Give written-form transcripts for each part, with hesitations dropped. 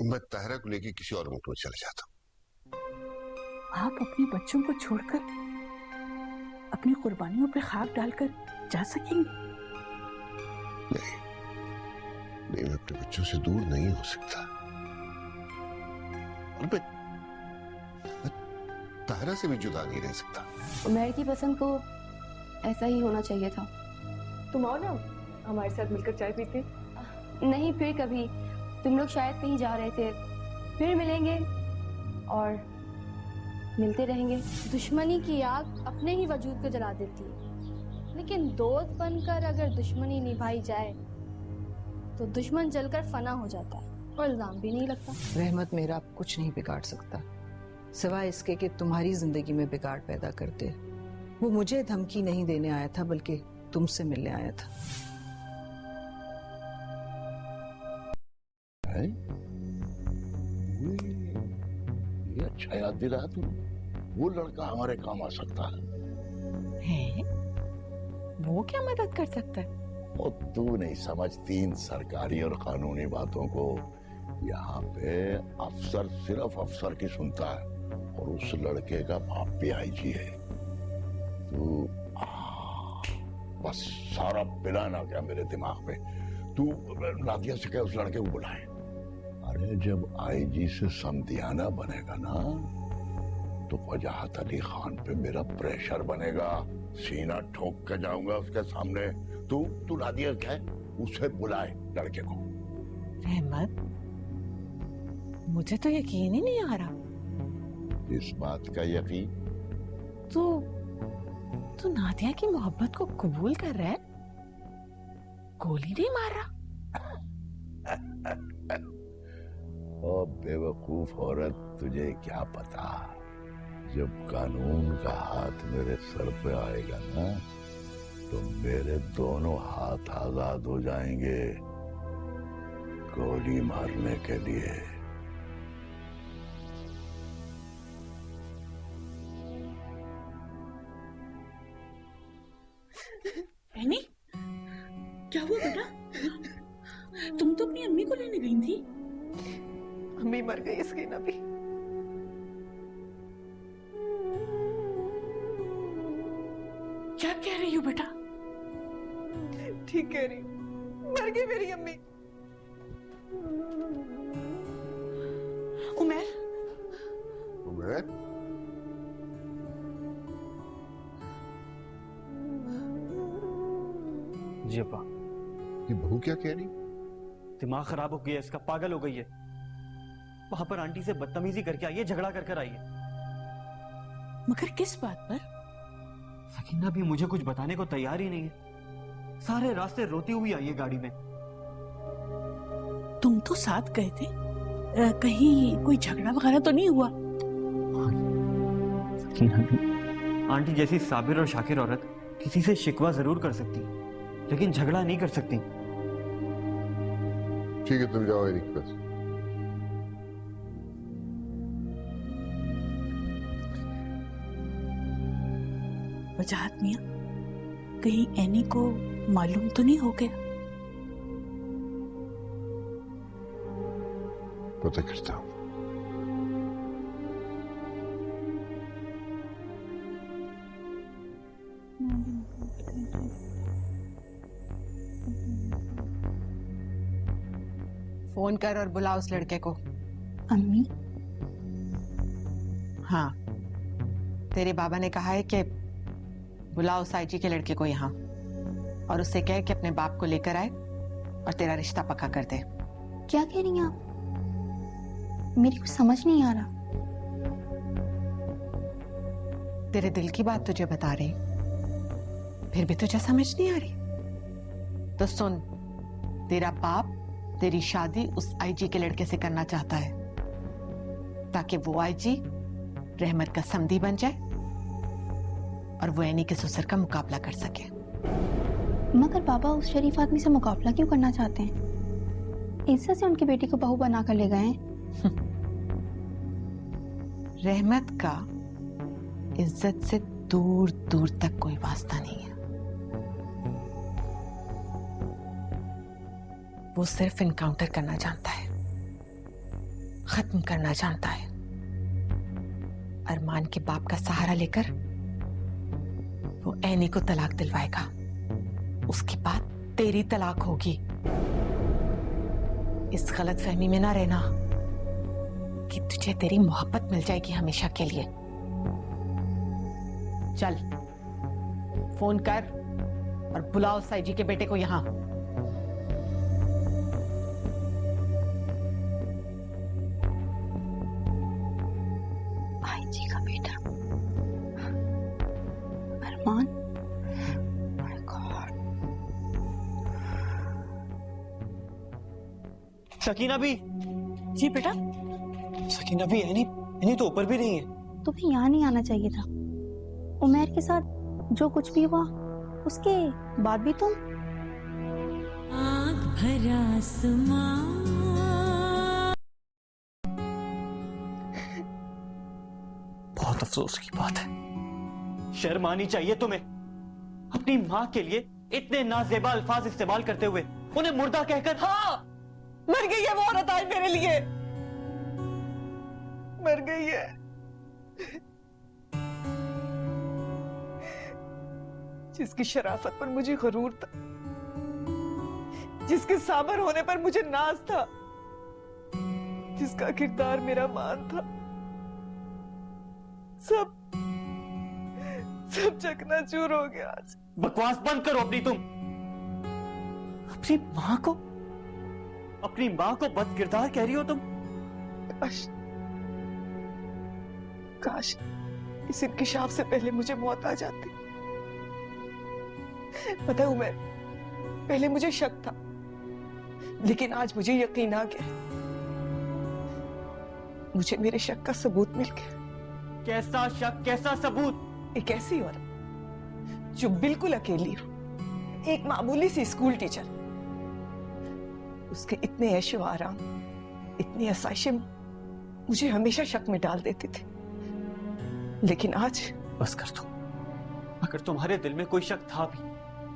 मैं ताहिरा को लेके किसी और मुल्क में चले जाता हूँ। आप अपने बच्चों को छोड़कर अपनी कुर्बानियों पे खाक डालकर जा सकेंगे? नहीं, मैं अपने बच्चों से दूर नहीं हो सकता। और मैं ताहिरा से भी जुदा नहीं रह सकता। उमैर की पसंद को ऐसा ही होना चाहिए था। तुम आओ ना हमारे साथ मिलकर चाय पीते। नहीं, फिर कभी। तुम लोग शायद कहीं जा रहे थे, फिर मिलेंगे और मिलते रहेंगे। दुश्मनी की आग अपने ही वजूद को जला देती है, लेकिन दोस्त बनकर अगर दुश्मनी निभाई जाए तो दुश्मन जलकर फना हो जाता है और इल्जाम भी नहीं लगता। रहमत मेरा आप कुछ नहीं बिगाड़ सकता, सिवाय इसके कि तुम्हारी जिंदगी में बिगाड़ पैदा कर दे। वो मुझे धमकी नहीं देने आया था, बल्कि तुमसे मिलने आया था। है? ये अच्छा याद दिलाया तुमने। वो लड़का हमारे काम आ सकता है। वो क्या मदद कर सकता है? और तू नहीं समझती इन सरकारी और कानूनी बातों को। यहाँ पे अफसर सिर्फ अफसर की सुनता है, और उस लड़के का बाप भी आईजी है। तू बस सारा प्लान आ गया मेरे दिमाग में। तू नादिया से कह उस लड़के को बुलाए। अरे जब आईजी से समधियाना बनेगा ना, तो वजाहत अली खान पे मेरा प्रेशर बनेगा। सीना ठोक के जाऊंगा उसके सामने। तू नादिया कह उसे बुलाए लड़के को। रहमत, मुझे तो यकीन ही नहीं आ रहा। इस बात का यकीन? तू नादिया की मोहब्बत को कबूल कर रहा है? गोली नहीं मार रहा? ओ बेवकूफ औरत, तुझे क्या पता, जब कानून का हाथ मेरे सर पे आएगा ना, तो मेरे दोनों हाथ आजाद हो जाएंगे गोली मारने के लिए। एनी, क्या हुआ बेटा? तुम तो अपनी अम्मी को लेने गई थी। अम्मी मर गई इसकी नबी। क्या कह रही हो बेटा? ठीक कह रही हूँ, मर गई मेरी अम्मी। उमैर, जी अब्बा। ये बहू क्या कह रही? दिमाग खराब हो गया इसका, पागल हो गई है। वहां पर आंटी से बदतमीजी करके आई है, झगड़ा कर आई है। मगर किस बात पर? सकीना भी मुझे कुछ बताने को तैयार ही नहीं है। सारे रास्ते रोती हुई आई है गाड़ी में। तुम तो साथ गए थे, कहीं कोई झगड़ा वगैरह तो नहीं हुआ? सकीना भी आंटी जैसी साबिर और शाकिर औरत किसी से शिकवा जरूर कर सकती, लेकिन झगड़ा नहीं कर सकती। ठीक है, तुम जाओ एनिक बस। वजाहत मियां, कहीं एनी को मालूम तो नहीं हो गया? पता करता हूँ। फोन कर और बुला उस लड़के को। अम्मी, हाँ, तेरे बाबा ने कहा है कि बुला उस आईजी के लड़के को यहाँ, और उससे कह कि अपने बाप को लेकर आए और तेरा रिश्ता पक्का कर दे। क्या कह रही हैं आप? मेरी कुछ समझ नहीं आ रहा। तेरे दिल की बात तुझे बता रही, फिर भी तुझे समझ नहीं आ रही? तो सुन, तेरा बाप तेरी शादी उस आईजी के लड़के से करना चाहता है, ताकि वो आईजी रहमत का समधी बन जाए और वो एनी के ससुर का मुकाबला कर सके। मगर पापा उस शरीफ आदमी से मुकाबला क्यों करना चाहते हैं? इज्जत से उनकी बेटी को बहू बना कर ले गए हैं। रहमत का इज्जत से दूर दूर तक कोई वास्ता नहीं है। वो सिर्फ इनकाउंटर करना जानता है। खत्म करना जानता है। अरमान के बाप का सहारा लेकर वो ऐनी को तलाक दिलवाएगा। उसके बाद तेरी तलाक होगी। इस गलतफहमी में ना रहना कि तुझे तेरी मोहब्बत मिल जाएगी हमेशा के लिए। चल फोन कर और बुलाओ साईजी के बेटे को यहां। भाई जी का बेटा अरमान। My God. सकीना भी। जी बेटा। सकीना भी यानी तो ऊपर भी नहीं है। तुम्हें यहाँ नहीं आना चाहिए था। उमैर के साथ जो कुछ भी हुआ उसके बाद भी तुम। आँख भरा आसमां। बहुत अफसोस की बात है। शर्म आनी चाहिए तुम्हें। अपनी माँ के लिए इतने नाजेबा अल्फाज इस्तेमाल करते हुए उन्हें मुर्दा कहकर। हाँ, मर गई है वो औरत आज मेरे लिए। मर गई है। जिसकी शराफत पर मुझे गुरूर था, जिसके साबर होने पर मुझे नाज था, जिसका किरदार मेरा मान था, सब चकनाचूर हो गया आज। बकवास बंद करो अपनी तुम। अपनी माँ को बद किरदार कह रही हो तुम। काश इस इंकिशाफ से पहले मुझे मौत आ जाती। पता है उमैर, पहले मुझे शक था, लेकिन आज मुझे यकीन आ गया। मुझे मेरे शक का सबूत मिल गया। कैसा शक, कैसा सबूत? एक ऐसी औरत जो बिल्कुल अकेली हो, एक मामूली सी स्कूल टीचर, उसके इतने ऐशो आराम, इतनी आसाइशें मुझे हमेशा शक में डाल देती थी। लेकिन आज बस कर दो। अगर तुम्हारे दिल में कोई शक था भी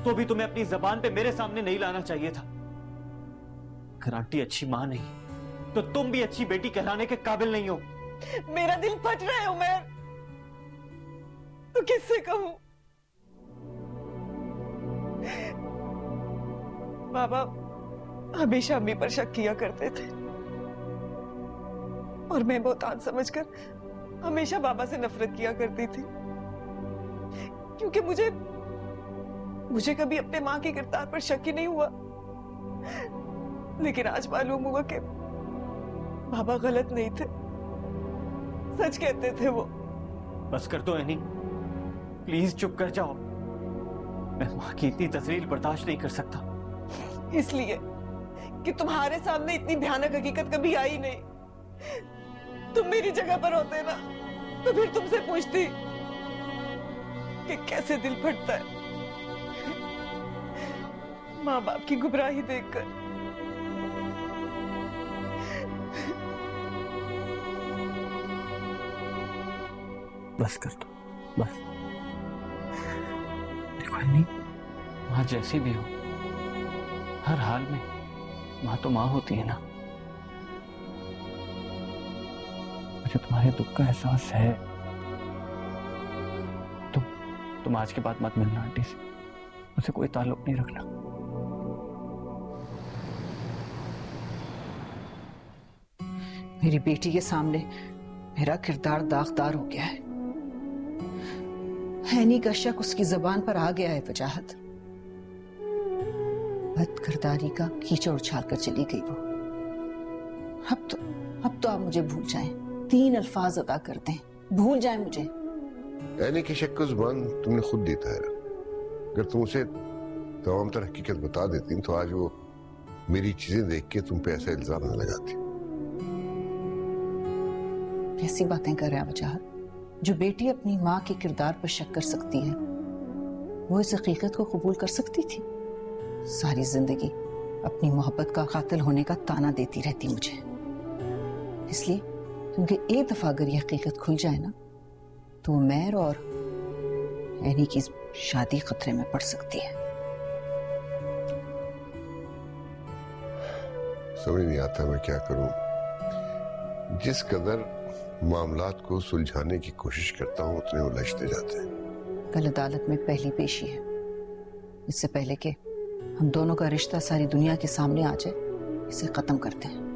तो भी तुम्हें अपनी जबान पे मेरे सामने नहीं लाना चाहिए था। अगर आंटी अच्छी मां नहीं तो तुम भी अच्छी बेटी कहलाने के काबिल नहीं हो। मेरा दिल फट रहा है उमैर, तो किससे कहूं? बाबा हमेशा अम्मी पर शक किया करते थे और मैं बहुतान समझकर हमेशा बाबा से नफरत किया करती थी, क्योंकि मुझे कभी अपने माँ के किरदार पर शक ही नहीं हुआ। लेकिन आज मालूम हुआ कि बाबा गलत नहीं थे, सच कहते थे वो। बस कर दो एनी, प्लीज चुप कर जाओ। मैं माँ की इतनी तजरील बर्दाश्त नहीं कर सकता। इसलिए कि तुम्हारे सामने इतनी भयानक हकीकत कभी आई नहीं। तुम मेरी जगह पर होते ना तो फिर तुमसे पूछती कि कैसे दिल फटता है माँ बाप की गुमराही देखकर। बस कर दो, बस। देखो अन्नी, माँ जैसी भी हो, हर हाल में माँ तो माँ होती है ना। मुझे तुम्हारे दुख का एहसास है। तुम आज के बाद मत मिलना आंटी से, मुझसे कोई ताल्लुक नहीं रखना। मेरी बेटी के सामने मेरा किरदार दागदार हो गया है। हैनी का शक उसकी जबान पर आ गया है। वजाहत बद किरदारी का कीचड़ उछाल कर चली गई वो। अब तो आप मुझे भूल जाएं, 3 अल्फाज अदा कर दें, भूल जाएं मुझे। यानी कि शक का जुबान तुमने खुद दी था। अगर तुम उसे तमाम तर हकीकत बता देती तो आज वो मेरी चीजें देख के तुम पे ऐसा इल्जाम न लगाती। कैसी बातें कर रहे हैं वजाहत? जो बेटी अपनी माँ के किरदार पर शक कर सकती है वो इस हकीकत को कबूल कर सकती थी? सारी जिंदगी अपनी मोहब्बत का कातिल होने का ताना देती रहती मुझे, इसलिए क्योंकि एक दफा अगर ये हकीकत खुल जाए ना तो उमैर और ऐनी की शादी खतरे में पड़ सकती है। समझ नहीं आता मैं क्या करूं। जिस कदर मामलात को सुलझाने की कोशिश करता हूं उतने उलझते जाते हैं। कल अदालत में पहली पेशी है। इससे पहले कि हम दोनों का रिश्ता सारी दुनिया के सामने आ जाए, इसे खत्म करते हैं।